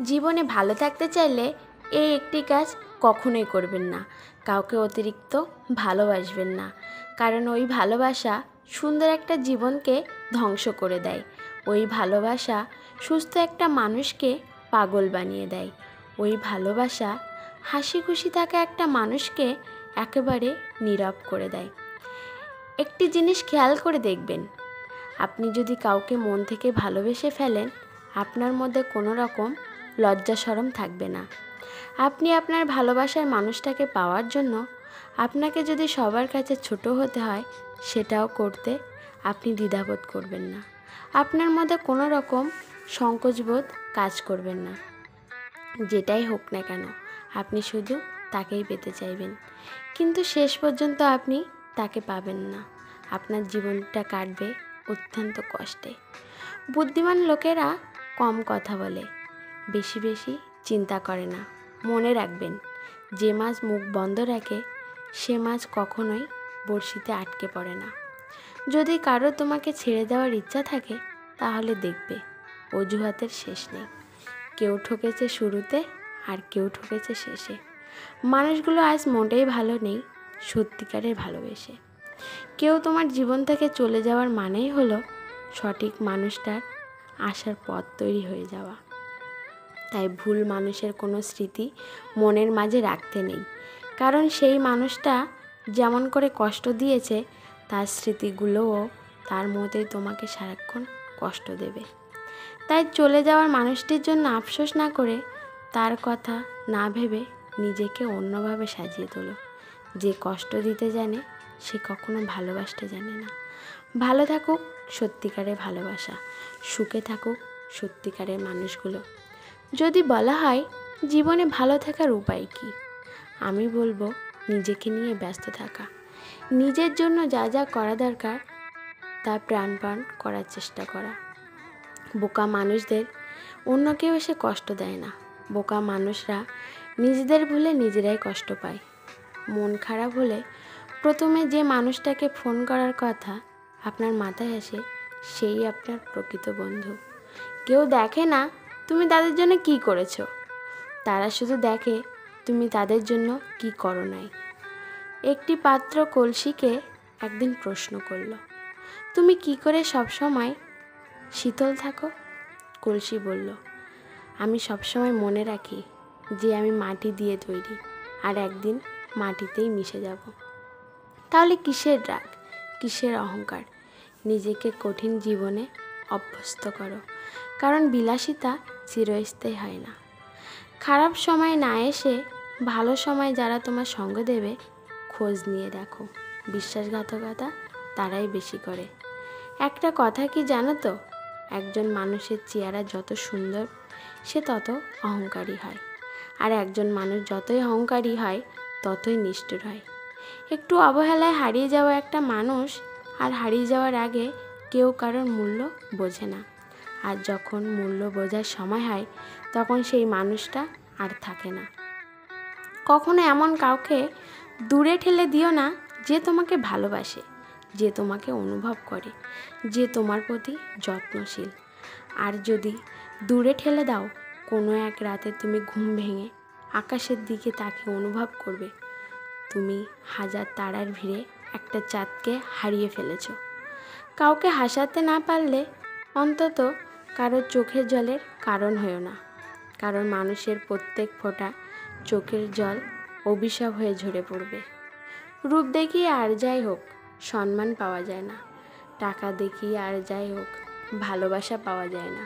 জীবনে ভালো থাকতে চাইলে এই একটি কাজ কখনোই করবেন না, কাউকে অতিরিক্ত ভালোবাসবেন না। কারণ ওই ভালোবাসা সুন্দর একটা জীবনকে ধ্বংস করে দেয়। ওই ভালোবাসা সুস্থ একটা মানুষকে পাগল বানিয়ে দেয়। ওই ভালোবাসা হাসি খুশি থাকা একটা মানুষকে একেবারে নীরব করে দেয়। একটি জিনিস খেয়াল করে দেখবেন, আপনি যদি কাউকে মন থেকে ভালোবেসে ফেলেন, আপনার মধ্যে কোনো রকম লজ্জা শরম থাকবে না। আপনি আপনার ভালোবাসার মানুষটাকে পাওয়ার জন্য আপনাকে যদি সবার কাছে ছোট হতে হয়, সেটাও করতে আপনি দ্বিধাবোধ করবেন না। আপনার মধ্যে কোনো রকম সংকোচবোধ কাজ করবেন না। যেটাই হোক না কেন, আপনি শুধু তাকেই পেতে চাইবেন, কিন্তু শেষ পর্যন্ত আপনি তাকে পাবেন না। আপনার জীবনটা কাটবে অত্যন্ত কষ্টে। বুদ্ধিমান লোকেরা কম কথা বলে, বেশি বেশি চিন্তা করে না। মনে রাখবেন, যে মাছ মুখ বন্ধ রাখে সে মাছ কখনোই বড়শিতে আটকে পড়ে না। যদি কারো তোমাকে ছেড়ে দেওয়ার ইচ্ছা থাকে, তাহলে দেখবে অজুহাতের শেষ নেই। কেউ ঠকেছে শুরুতে আর কেউ ঠকেছে শেষে। মানুষগুলো আজ মোটেই ভালো নেই সত্যিকারের ভালোবেসে। কেউ তোমার জীবন থেকে চলে যাওয়ার মানেই হলো সঠিক মানুষটার আসার পথ তৈরি হয়ে যাওয়া। তাই ভুল মানুষের কোনো স্মৃতি মনের মাঝে রাখতে নেই, কারণ সেই মানুষটা যেমন করে কষ্ট দিয়েছে, তার স্মৃতিগুলোও তার মধ্যেই তোমাকে সারাক্ষণ কষ্ট দেবে। তাই চলে যাওয়ার মানুষটির জন্য আফসোস না করে তার কথা না ভেবে নিজেকে অন্যভাবে সাজিয়ে তোলো। যে কষ্ট দিতে জানে সে কখনো ভালোবাসতে জানে না। ভালো থাকুক সত্যিকারের ভালোবাসা, সুখে থাকুক সত্যিকারের মানুষগুলো। যদি বলা হয় জীবনে ভালো থাকার উপায় কী, আমি বলবো নিজেকে নিয়ে ব্যস্ত থাকা। নিজের জন্য যা যা করা দরকার তা প্রাণপণ করার চেষ্টা করা। বোকা মানুষদের অন্য কেউ এসে কষ্ট দেয় না। বোকা মানুষরা নিজেদের ভুলে নিজেরাই কষ্ট পায়। মন খারাপ হলে প্রথমে যে মানুষটাকে ফোন করার কথা আপনার মাথায় আসে, সেই আপনার প্রকৃত বন্ধু। কেউ দেখে না তুমি তাদের জন্য কি করেছো, তারা শুধু দেখে তুমি তাদের জন্য কি করো নাই। একটি পাত্র কলসিকে একদিন প্রশ্ন করলো, তুমি কি করে সবসময় শীতল থাকো? কলসি বলল, আমি সবসময় মনে রাখি যে আমি মাটি দিয়ে তৈরি, আর একদিন মাটিতেই মিশে যাব। তাহলে কিসের রাগ, কিসের অহংকার? নিজেকে কঠিন জীবনে অভ্যস্ত করো, কারণ বিলাসিতা চিরস্থায়ী হয় না। খারাপ সময় না এসে ভালো সময় যারা তোমার সঙ্গ দেবে, খোঁজ নিয়ে দেখো। বিশ্বাসঘাতকতা তারাই বেশি করে। একটা কথা কি জানো তো, একজন মানুষের চেহারা যত সুন্দর সে তত অহংকারী হয়, আর একজন মানুষ যতই অহংকারী হয় ততই নিষ্ঠুর হয়। একটু অবহেলায় হারিয়ে যাওয়া একটা মানুষ আর হারিয়ে যাওয়ার আগে কেউ কারোর মূল্য বোঝে না। আর যখন মূল্য বোঝার সময় হয় তখন সেই মানুষটা আর থাকে না। কখনো এমন কাউকে দূরে ঠেলে দিও না যে তোমাকে ভালোবাসে, যে তোমাকে অনুভব করে, যে তোমার প্রতি যত্নশীল। আর যদি দূরে ঠেলে দাও, কোনো এক রাতে তুমি ঘুম ভেঙে আকাশের দিকে তাকিয়ে অনুভব করবে তুমি হাজার তারার ভিড়ে একটা চাঁদকে হারিয়ে ফেলেছ। কাউকে হাসাতে না পারলে অন্তত কারো চোখের জলের কারণ হয়েও না, কারণ মানুষের প্রত্যেক ফোঁটা চোখের জল অভিশাপ হয়ে ঝরে পড়বে। রূপ দেখিয়ে আর যাই হোক সম্মান পাওয়া যায় না, টাকা দেখিয়ে আর যাই হোক ভালোবাসা পাওয়া যায় না।